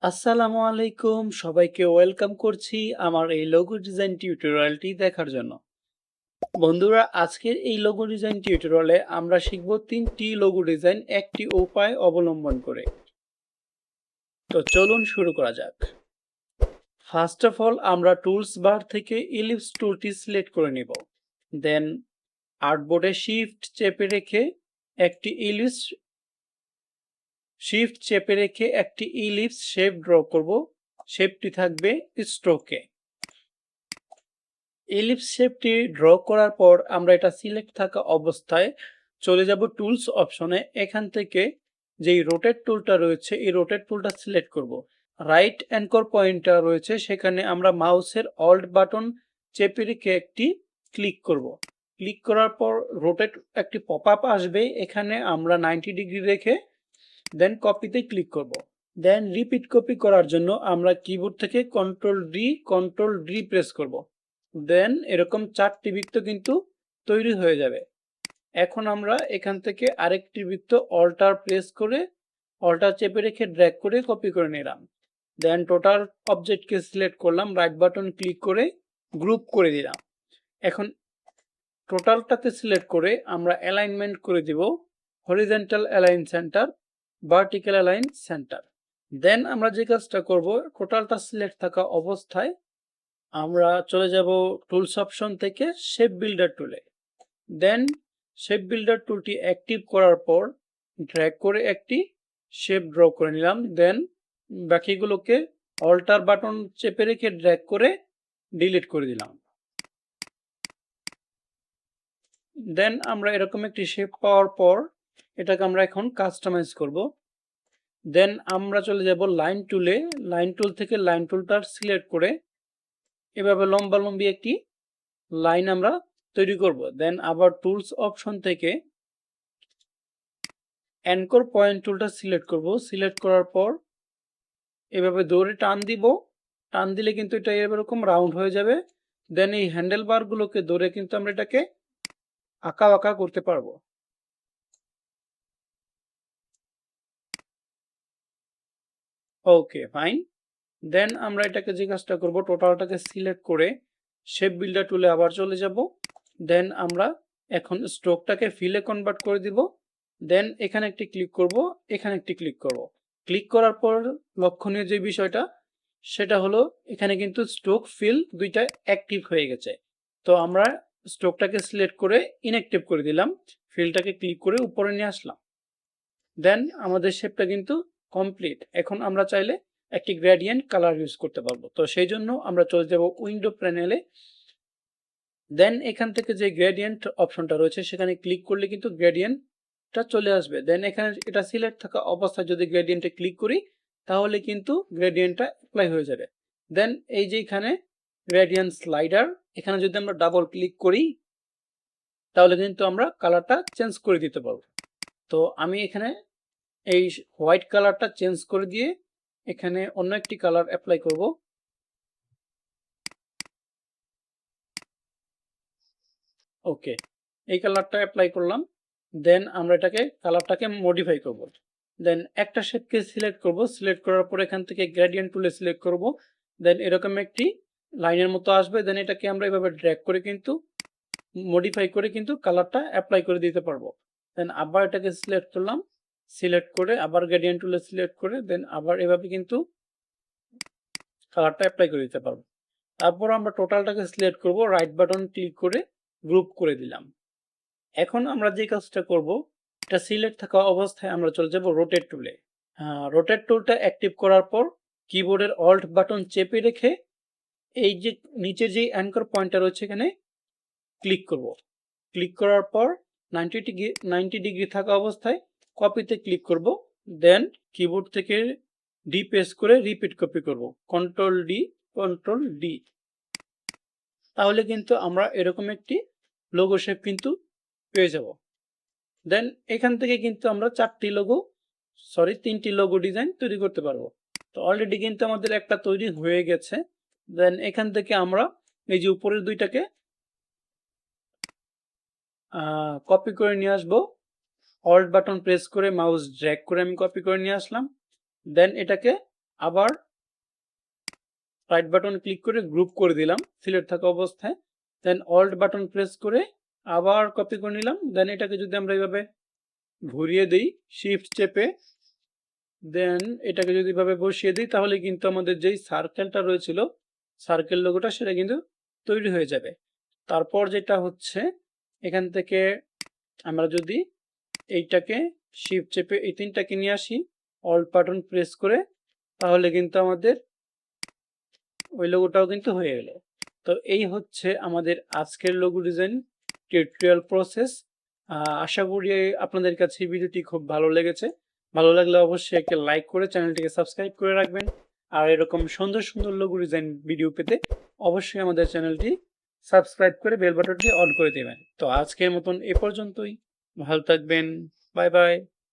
আসসালামু আলাইকুম, সবাইকে ওয়েলকাম করছি আমার এই লোগো ডিজাইন টিউটোরিয়ালটি দেখার জন্য। বন্ধুরা, আজকের এই লোগো ডিজাইন টিউটোরিয়ালে আমরা শিখব 3টি লোগো ডিজাইন একটি উপায় অবলম্বন করে। তো চলুন শুরু করা যাক। ফার্স্ট অফ অল আমরা টুলস বার থেকে ইলিপস টুলটি সিলেক্ট করে নিব। দেন আর্টবোর্ডে শিফট চেপে রেখে একটি ইলিপস শেপ ড্র করব। শেপটি থাকবে স্ট্রোকে। এলিপস শেপটি ড্র করার পর আমরা এটা সিলেক্ট থাকা অবস্থায় চলে যাব টুলস অপশনে। এখান থেকে যেই রোটেট টুলটা রয়েছে এই রোটেট টুলটা সিলেক্ট করব। রাইট অ্যাঙ্কর পয়েন্টটা রয়েছে সেখানে আমরা মাউসের অল্ট বাটন চেপে রেখে একটি ক্লিক করব। ক্লিক করার পর রোটেট একটি পপ আপ আসবে, এখানে আমরা 90 ডিগ্রি রেখে দেন কপিতে ক্লিক করব। দেন রিপিট কপি করার জন্য আমরা কিবোর্ড থেকে কন্ট্রোল ডি প্রেস করব। দেন এরকম 4টি বৃত্ত কিন্তু তৈরি হয়ে যাবে। এখন আমরা এখান থেকে আরেকটি বৃত্ত অল্টার প্রেস করে অল্টার চেপে রেখে ড্র্যাগ করে কপি করে নিলাম। দেন টোটাল অবজেক্টকে সিলেক্ট করলাম, রাইট বাটন ক্লিক করে গ্রুপ করে দিলাম। এখন টোটালটাতে সিলেক্ট করে আমরা অ্যালাইনমেন্ট করে দিব horizontal align centre, vertical align centre. Then আমরা যে কাজটা করব, টোটালটা সিলেক্ট থাকা অবস্থায় আমরা চলে যাব টুলস অপশন থেকে শেপ বিল্ডার টুলে। দেন শেপ বিল্ডার টুলটি অ্যাক্টিভ করার পর ড্র্যাগ করে একটি শেপ ড্র করে নিলাম। দেন বাকিগুলোকে অল্টার বাটন চেপে রেখে ড্র্যাগ করে ডিলিট করে দিলাম। দেন আমরা এরকম একটি শেপ পাওয়ার পর এটাকে আমরা এখন কাস্টমাইজ করব। দেন আমরা চলে যাব লাইন টুলে। লাইন টুল থেকে লাইন টুলটা সিলেক্ট করে এভাবে লম্বালম্বি একটি লাইন আমরা তৈরি করব। দেন আবার টুলস অপশন থেকে অ্যাঙ্কর পয়েন্ট টুলটা সিলেক্ট করব। সিলেক্ট করার পর এভাবে দৌড়ে টান দিব। টান দিলে কিন্তু এটা এরকম রাউন্ড হয়ে যাবে। দেন এই হ্যান্ডেল বারগুলোকে ধরে কিন্তু আমরা এটাকে আঁকা বাঁকা করতে পারবো। ওকে, ফাইন। দেন আমরা এটাকে যে কাজটা করব, টোটালটাকে সিলেক্ট করে শেপ বিল্ডার টুলে আবার চলে যাব। দেন আমরা এখন স্ট্রোকটাকে ফিলে কনভার্ট করে দিব। দেন এখানে একটি ক্লিক করব, এখানে একটি ক্লিক করব। ক্লিক করার পর লক্ষণীয় যে বিষয়টা সেটা হলো এখানে কিন্তু স্ট্রোক ফিল দুইটা অ্যাক্টিভ হয়ে গেছে। তো আমরা স্ট্রোকটাকে সিলেক্ট করে ইনঅ্যাক্টিভ করে দিলাম, ফিলটাকে ক্লিক করে উপরে নিয়ে আসলাম। দেন আমাদের শেপটা কিন্তু কমপ্লিট। এখন আমরা চাইলে একটি গ্রেডিয়েন্ট কালার ইউজ করতে পারবো। তো সেই জন্য আমরা চলে যাব উইন্ডো প্যানেলে। দেন এখান থেকে যে গ্রেডিয়েন্ট অপশনটা রয়েছে সেখানে ক্লিক করলে কিন্তু গ্রেডিয়েন্টটা চলে আসবে। দেন এখানে এটা সিলেক্ট থাকা অবস্থায় যদি গ্রেডিয়েন্টে ক্লিক করি তাহলে কিন্তু গ্রেডিয়েন্টটা অ্যাপ্লাই হয়ে যাবে। দেন এই যে এখানে গ্রেডিয়েন্ট স্লাইডার, এখানে যদি আমরা ডাবল ক্লিক করি তাহলে কিন্তু আমরা কালারটা চেঞ্জ করে দিতে পারবো। তো আমি এখানে এই হোয়াইট কালারটা চেঞ্জ করে দিয়ে এখানে অন্য একটি কালার অ্যাপ্লাই করব। ওকে, এই কালারটা অ্যাপ্লাই করলাম। দেন আমরা এটাকে কালারটাকে মডিফাই করব। দেন একটা শেপকে সিলেক্ট করব। সিলেক্ট করার পর এখান থেকে গ্রেডিয়েন্ট টুলে সিলেক্ট করব। দেন এরকম একটি লাইনের মতো আসবে। দেন এটাকে আমরা এভাবে ড্র্যাগ করে কিন্তু মডিফাই করে কিন্তু কালারটা অ্যাপ্লাই করে দিতে পারবো। দেন আবার এটাকে সিলেক্ট করলাম, সিলেক্ট করে আবার গ্রেডিয়েন্ট টুলে সিলেক্ট করে দেন আবার এভাবে কিন্তু কালারটা অ্যাপ্লাই করে দিতে পারবো। তারপর আমরা টোটালটাকে সিলেক্ট করব, রাইট বাটন ক্লিক করে গ্রুপ করে দিলাম। এখন আমরা যে কাজটা করব, এটা সিলেক্ট থাকা অবস্থায় আমরা চলে যাব রোটেট টুলে। রোটেট টুলটা অ্যাক্টিভ করার পর কিবোর্ডের অল্ট বাটন চেপে রেখে এই যে নিচের যে অ্যাঙ্কর পয়েন্টটা রয়েছে এখানে ক্লিক করব। ক্লিক করার পর 90 ডিগ্রি থাকা অবস্থায় কপিতে ক্লিক করব। দেন কিবোর্ড থেকে ডি প্রেস করে রিপিট কপি করব, কন্ট্রোল ডি। তাহলে কিন্তু আমরা এরকম একটি লোগো শেপ কিন্তু পেয়ে যাব। দেন এখান থেকে কিন্তু আমরা 3টি লোগো ডিজাইন তৈরি করতে পারবো। তো অলরেডি কিন্তু আমাদের একটা তৈরি হয়ে গেছে। দেন এখান থেকে আমরা এই যে উপরের দুইটাকে কপি করে নিয়ে আসবো। অল্ট বাটন প্রেস করে মাউস ড্র্যাগ করে আমি কপি করে নিয়ে আসলাম। দেন এটাকে আবার রাইট বাটন ক্লিক করে গ্রুপ করে দিলাম সিলেক্ট থাকা অবস্থায়। দেন অল্ট বাটন প্রেস করে আবার কপি করে নিলাম। দেন এটাকে যদি আমরা এইভাবে ঘুরিয়ে দিই শিফট চেপে, দেন এটাকে যদি এভাবে বসিয়ে দিই তাহলে কিন্তু আমাদের যেই সার্কেলটা রয়েছিল সার্কেল লোগোটা সেটা কিন্তু তৈরি হয়ে যাবে। তারপর যেটা হচ্ছে এখান থেকে আমরা যদি এইটাকে শিফট চেপে এই তিনটাকে নিয়ে আসি অল্ট বাটন প্রেস করে, তাহলে কিন্তু আমাদের ওই লোগোটাও কিন্তু হয়ে গেল। তো এই হচ্ছে আমাদের আজকের লোগো ডিজাইন টিউটোরিয়াল প্রসেস। আশা করি আপনাদের কাছে এই ভিডিওটি খুব ভালো লেগেছে। ভালো লাগলে অবশ্যই একটা লাইক করে চ্যানেলটিকে সাবস্ক্রাইব করে রাখবেন। আর এরকম সুন্দর সুন্দর লোগো ডিজাইন ভিডিও পেতে অবশ্যই আমাদের চ্যানেলটি সাবস্ক্রাইব করে বেল বাটনটি অন করে দেবেন। তো আজকের মতন এ পর্যন্তই। ভালো থাকবেন। Bye bye.